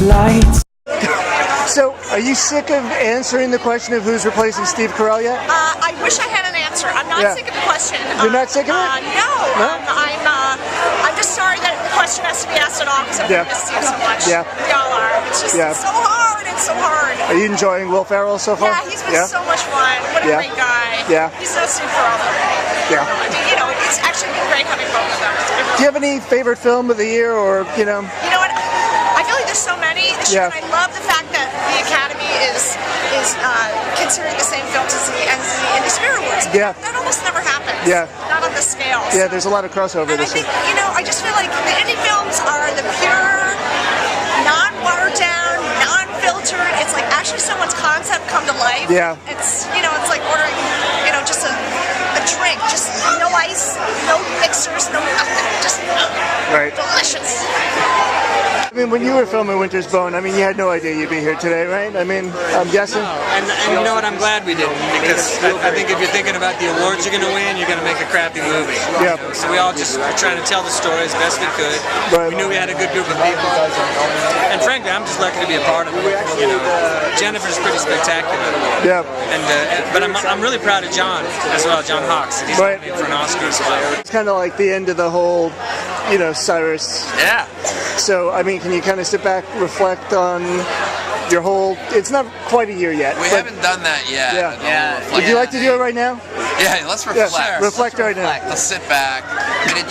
lights. So, are you sick of answering the question of who's replacing Steve Carell yet? I wish I had an answer. I'm not sick of the question. You're not sick of it? No. I'm just sorry that the question has to be asked at all because I've missed you so much. Yeah. We all are. It's just so hard. It's so hard. Are you enjoying Will Ferrell so far? Yeah, he's been so much fun. What a great guy. Yeah. He's no Steve Carell. Yeah. It's actually been great having both of them. Do you have any favorite film of the year, or You know what? I feel like there's so many this year, and I love the fact that the Academy is considering the same films as the Indie Spirit Awards. Yeah. That almost never happens. Yeah. Not on the scale. Yeah, there's a lot of crossover And this year. I think, I just feel like the indie films are the pure, non-watered down, non-filtered. It's like actually someone's concept come to life. Yeah. It's, it's like ordering, just a drink. Just no ice, no mixers, no nothing. Just delicious. I mean, when you were filming Winter's Bone, you had no idea you'd be here today, right? I'm guessing. No, and you know what? I'm glad we didn't, because I think if you're thinking about the awards you're going to win, you're going to make a crappy movie. Yeah. So we all just were trying to tell the story as best we could. We knew we had a good group of people, and frankly, I'm just lucky to be a part of it. Jennifer's pretty spectacular. Yeah. But I'm really proud of John as well, John Hawkes. He's nominated for an Oscar as well. It's kind of like the end of the whole, Cyrus. Yeah. So, can you kind of sit back, reflect on your whole... It's not quite a year yet. We haven't done that yet. Yeah. Would you like to do it right now? Yeah, let's reflect. Yeah, reflect right now. Let's sit back. And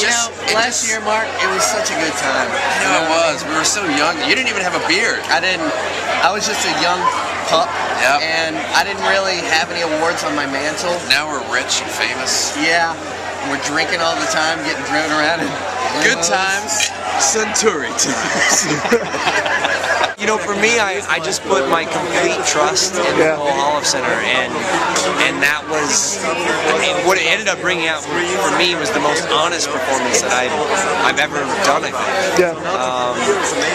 last year, Mark, it was such a good time. It was. We were so young. You didn't even have a beard. I didn't. I was just a young pup. Yep. And I didn't really have any awards on my mantle. Now we're rich and famous. Yeah. We're drinking all the time, getting driven around. Good times, Suntory times. For me, I just put my complete trust in the whole Olive Center, and that was what it ended up bringing out for me was the most honest performance that I've ever done, I think. Yeah.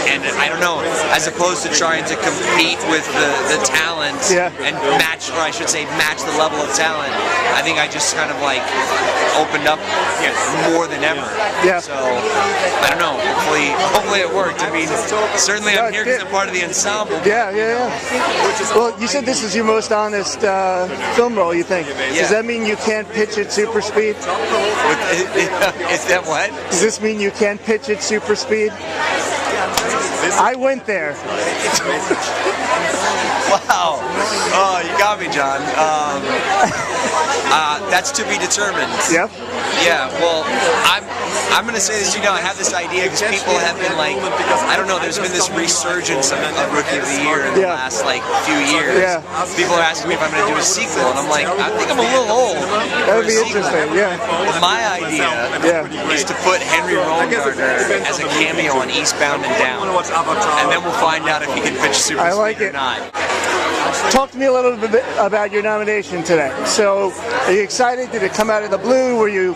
And I don't know, as opposed to trying to compete with the talent and match, or I should say, match the level of talent, I think I just kind of opened up more than ever. Yeah. So I don't know. Hopefully it worked. Certainly I'm here because I'm part of the ensemble. Yeah. Well, you said this is your most honest film role, you think. Does that mean you can't pitch at super speed? Is that what? Does this mean you can't pitch at super speed? I went there. Wow. Oh, you got me, John. That's to be determined. Yep. Yeah, well, I'm going to say this, I have this idea because people have been I don't know, there's been this resurgence of Rookie of the Year in the last, few years. Yeah. People are asking me if I'm going to do a sequel, and I'm like, I think I'm a little old. That would be interesting, My idea is to put Henry Rollengardner as a cameo on Eastbound and Down, and then we'll find out if he can pitch super speed or not. Talk to me a little bit about your nomination today. So, are you excited? Did it come out of the blue? Were you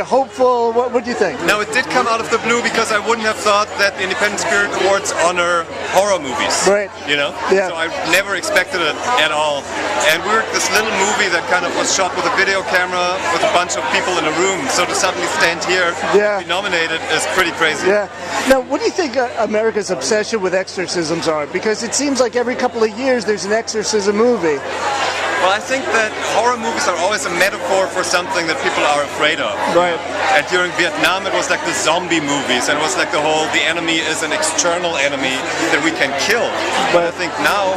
hopeful? What do you think? No, it did come out of the blue because I wouldn't have thought that the Independent Spirit Awards honor horror movies. Right. Yeah. So I never expected it at all. And we're this little movie that kind of was shot with a video camera with a bunch of people in a room. So to suddenly stand here and be nominated is pretty crazy. Yeah. Now, what do you think America's obsession with exorcisms are? Because it seems like every couple of years there's an exorcism movie. Well, I think that horror movies are always a metaphor for something that people are afraid of. Right. And during Vietnam, it was like the zombie movies, and it was like the enemy is an external enemy that we can kill. But I think now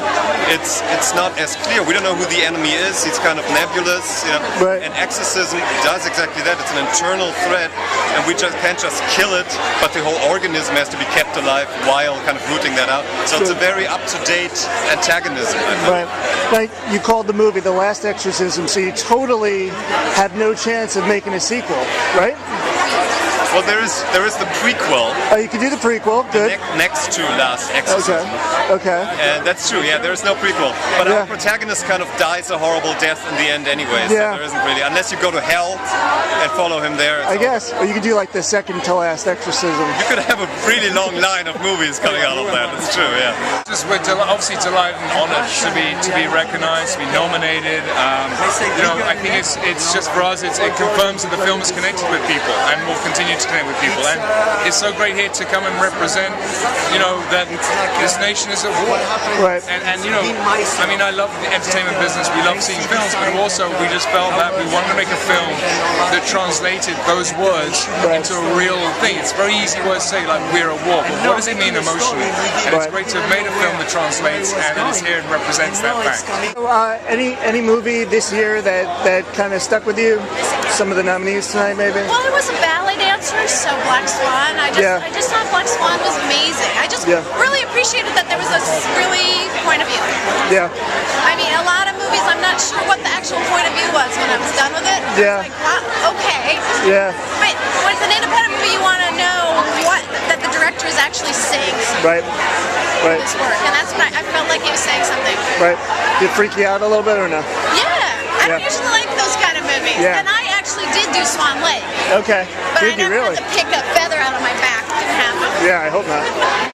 it's not as clear. We don't know who the enemy is. He's kind of nebulous. Right. And exorcism does exactly that. It's an internal threat, and we can't just kill it, but the whole organism has to be kept alive while kind of rooting that out. So it's a very up-to-date antagonism. Right. Like you called the movie The Last Exorcism, so you totally have no chance of making a sequel, right? Well, there is the prequel. Oh, you can do the prequel. Good. Next to Last Exorcism. Okay. And that's true. Yeah, there is no prequel. But our protagonist kind of dies a horrible death in the end, anyway. So there isn't really, unless you go to hell and follow him there. I guess, or you could do the second to last Exorcism. You could have a really long line of movies coming out of that. It's true. Yeah. We're obviously delighted and honoured to be recognised, to be nominated. I think it's just for us. It confirms that the film is connected with people and will continue to to connect with people, and it's so great here to come and represent, you know, that this nation is at war. Right. And you know, I mean, I love the entertainment business. We love seeing films, but also we just felt that we wanted to make a film that translated those words into a real thing. It's very easy word to say, like, we're at war, but what does it mean emotionally? And it's great to have made a film that translates and is here and represents that fact. Any movie this year that kind of stuck with you? Some of the nominees tonight, maybe? Well, it was a ballet dancer, so Black Swan. I just thought Black Swan was amazing. I just really appreciated that there was a really point of view. Yeah. I mean, a lot of movies, I'm not sure what the actual point of view was when I was done with it. Yeah. I was like, wow, okay. Yeah. But when it's an independent movie, you want to know that the director is actually saying something. Right. Right. This work, and that's what I felt like he was saying something. Right. Did it freak you out a little bit or no? Yeah. I don't usually like those kind of movies. Yeah. And I actually did do Swan Lake. Okay. But Did I you never really? had to pick a feather out of my back. Didn't happen. Yeah, I hope not.